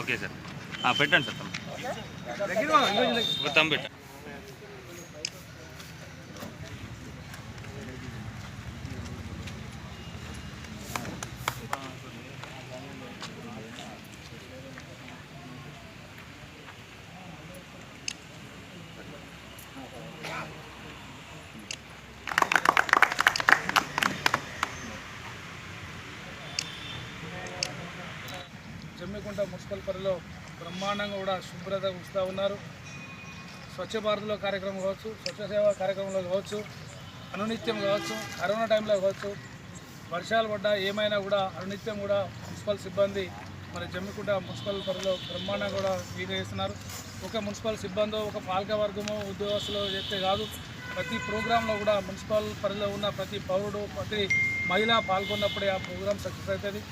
Okay sir పెట్టండి sir తమ్ము పెట్టండి. Jammikunta municipal పరిధిలో బ్రహ్మాండంగా కూడా శుభ్రత ఉంచుతూ ఉన్నారు. స్వచ్ఛ భారత్లో కార్యక్రమం కావచ్చు, స్వచ్ఛ సేవా కార్యక్రమంలో కావచ్చు, అనునిత్యం కావచ్చు, కరోనా టైంలో కావచ్చు, వర్షాలు పడ్డా ఏమైనా కూడా అనునిత్యం కూడా మున్సిపల్ సిబ్బంది మరి జమ్మికుంట మున్సిపల్ పరిధిలో బ్రహ్మాండంగా కూడా చేస్తున్నారు. ఒక మున్సిపల్ సిబ్బందో ఒక పాలక వర్గమో ఉద్యోగస్తులు చేస్తే కాదు, ప్రతి ప్రోగ్రాంలో కూడా మున్సిపల్ పరిధిలో ఉన్న ప్రతి పౌరుడు ప్రతి మహిళ పాల్గొన్నప్పుడే ఆ ప్రోగ్రాం సక్సెస్ అవుతుంది.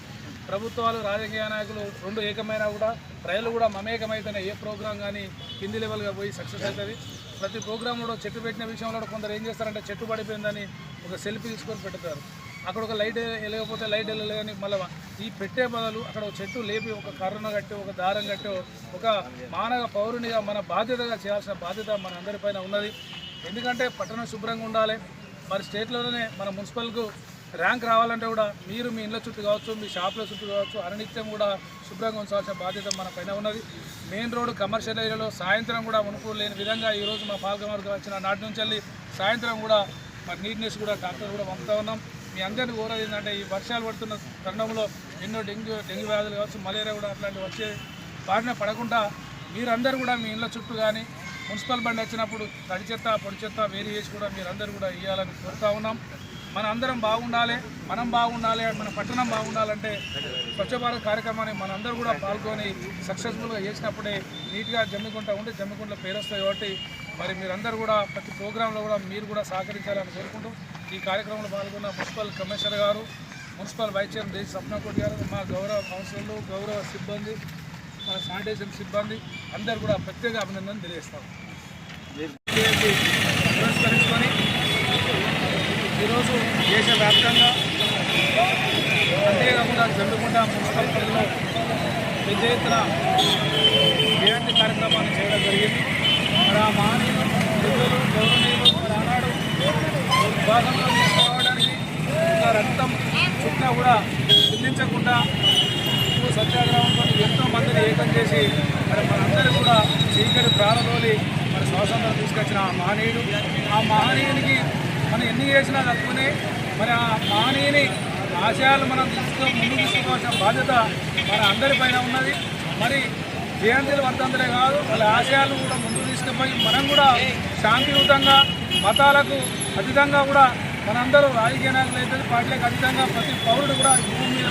ప్రభుత్వాలు రాజకీయ నాయకులు రెండు ఏకమైనా కూడా ప్రజలు కూడా మమేకమైతేనే ఏ ప్రోగ్రాం కానీ కింది లెవెల్గా పోయి సక్సెస్ అవుతుంది. ప్రతి ప్రోగ్రాంలో చెట్టు పెట్టిన విషయంలో కొందరు ఏం చేస్తారంటే చెట్టు పడిపోయిందని ఒక సెల్ఫీ తీసుకొని పెడతారు. అక్కడ ఒక లైట్ వెళ్ళకపోతే లైట్ వెళ్ళలేదని మళ్ళీ ఈ పెట్టే బదులు అక్కడ ఒక చెట్టు లేపి ఒక కర్రను కట్టి ఒక దారం కట్టి ఒక మానవ పౌరునిగా మన బాధ్యతగా చేయాల్సిన బాధ్యత మన అందరిపైన ఉన్నది. ఎందుకంటే పట్టణం శుభ్రంగా ఉండాలి. మరి స్టేట్లోనే మన మున్సిపల్కు ర్యాంక్ రావాలంటే కూడా మీరు మీ ఇళ్ళ చుట్టూ కావచ్చు, మీ షాపుల చుట్టూ కావచ్చు, అనునిత్యం కూడా శుభ్రంగా ఉంచాల్సిన బాధ్యత మన పైన ఉన్నది. మెయిన్ రోడ్డు కమర్షియల్ ఏరియాలో సాయంత్రం కూడా లేని విధంగా ఈరోజు మా పాల్గొనవర్గం వచ్చిన నాటి నుంచి వెళ్ళి సాయంత్రం కూడా మరి నీట్నెస్ కూడా డాక్టర్ కూడా పంపుతూ ఉన్నాం. మీ అందరినీ కోరేది ఏంటంటే ఈ వర్షాలు పడుతున్న తరుణంలో ఎన్నో డెంగ్యూ వ్యాధులు కావచ్చు, మలేరియా కూడా అట్లాంటివి వచ్చే బారిన పడకుండా మీరందరూ కూడా మీ ఇళ్ళ చుట్టూ కానీ మున్సిపల్ బండి వచ్చినప్పుడు తడి చెత్త పొడి చెత్త వేరు చేసి కూడా మీరందరూ కూడా ఇవ్వాలని కోరుతూ ఉన్నాం. మన అందరం బాగుండాలి, మనం బాగుండాలి, మన పట్టణం బాగుండాలంటే స్వచ్ఛ భారత్ కార్యక్రమాన్ని మనందరూ కూడా పాల్గొని సక్సెస్ఫుల్గా చేసినప్పుడే నీట్గా జమ్మికుంట ఉంటే జమ్మికుంటలో పేరు వస్తాయి. కాబట్టి మరి మీరందరూ కూడా ప్రతి ప్రోగ్రాంలో కూడా మీరు కూడా సహకరించాలని కోరుకుంటూ ఈ కార్యక్రమంలో పాల్గొన్న మున్సిపల్ కమిషనర్ గారు, మున్సిపల్ వైస్ చైర్మన్ దేశ స్వప్నకోటి గారు, మా గౌరవ కౌన్సిలర్లు, గౌరవ సిబ్బంది, మన శానిటైజేషన్ సిబ్బంది అందరూ కూడా ప్రత్యేక అభినందనలు తెలియజేస్తాం. పురస్కరించుకొని ఈరోజు దేశవ్యాప్తంగా అంతేకాకుండా జమ్మికుంట మున్సిపల్ పరిధిలో పెద్ద ఎత్తున జయంతి కార్యక్రమాన్ని చేయడం జరిగింది. మరి ఆ మహనీయులు నిధులు గౌరవనీయులు మరి ఆనాడు విభాగంలో తీసుకోవడానికి ఒక రక్తం చుట్టూ కూడా చెల్లించకుండా సత్యాగ్రహంతో ఎంతో మందిని ఏకం చేసి మరి మనందరూ కూడా చీకటి ప్రారంభోలి మరి స్వాతంత్రం తీసుకొచ్చిన ఆ మహనీయుడు, ఆ మహనీయునికి మనం ఎన్ని చేసినా తక్కువనే. మరి ఆ మహనీయుని ఆశయాలు మనం ముందుకు తీసుకోవాల్సిన బాధ్యత మన అందరిపైన ఉన్నది. మరి జయంతులు వర్ధంతులే కాదు, వాళ్ళ ఆశయాలను కూడా ముందుకు తీసుకుపోయి మనం కూడా శాంతియుతంగా మతాలకు అతీతంగా కూడా మనందరూ రాజకీయ నాయకులు అయితే పార్టీలకు అతీతంగా ప్రతి పౌరుడు కూడా భూమి మీద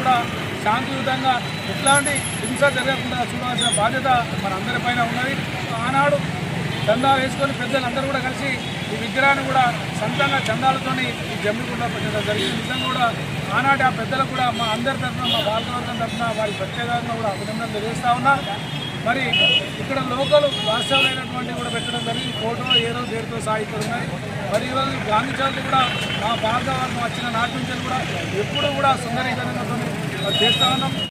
కూడా శాంతియుతంగా ఎట్లాంటి హింస జరగకుండా చూడాల్సిన బాధ్యత మన అందరిపైన ఉన్నది. ఆనాడు చందా వేసుకొని పెద్దలందరూ కూడా కలిసి ఈ విగ్రహాన్ని కూడా సొంతంగా చందాలతో ఈ జమ్మికుంట పెట్టడం జరిగింది. నిజంగా కూడా ఆనాటి ఆ పెద్దలకు కూడా మా అందరి తరఫున, మా బాలకవర్గం తరఫున వారి ప్రత్యేకంగా కూడా అభినందనలు తెలియజేస్తూ ఉన్నా. మరి ఇక్కడ లోకల్ వాస్తవులైనటువంటి కూడా పెట్టడం జరిగింది. ఫోటో ఏదో దేనితో సాహిత్యం ఉన్నాయి. మరి ఈరోజు గాంధీ చౌదరి కూడా మా బాలకవర్గం వచ్చిన నాటి నుంచి కూడా ఎప్పుడు కూడా సుందరీకరణతో చేస్తూ ఉన్నాం.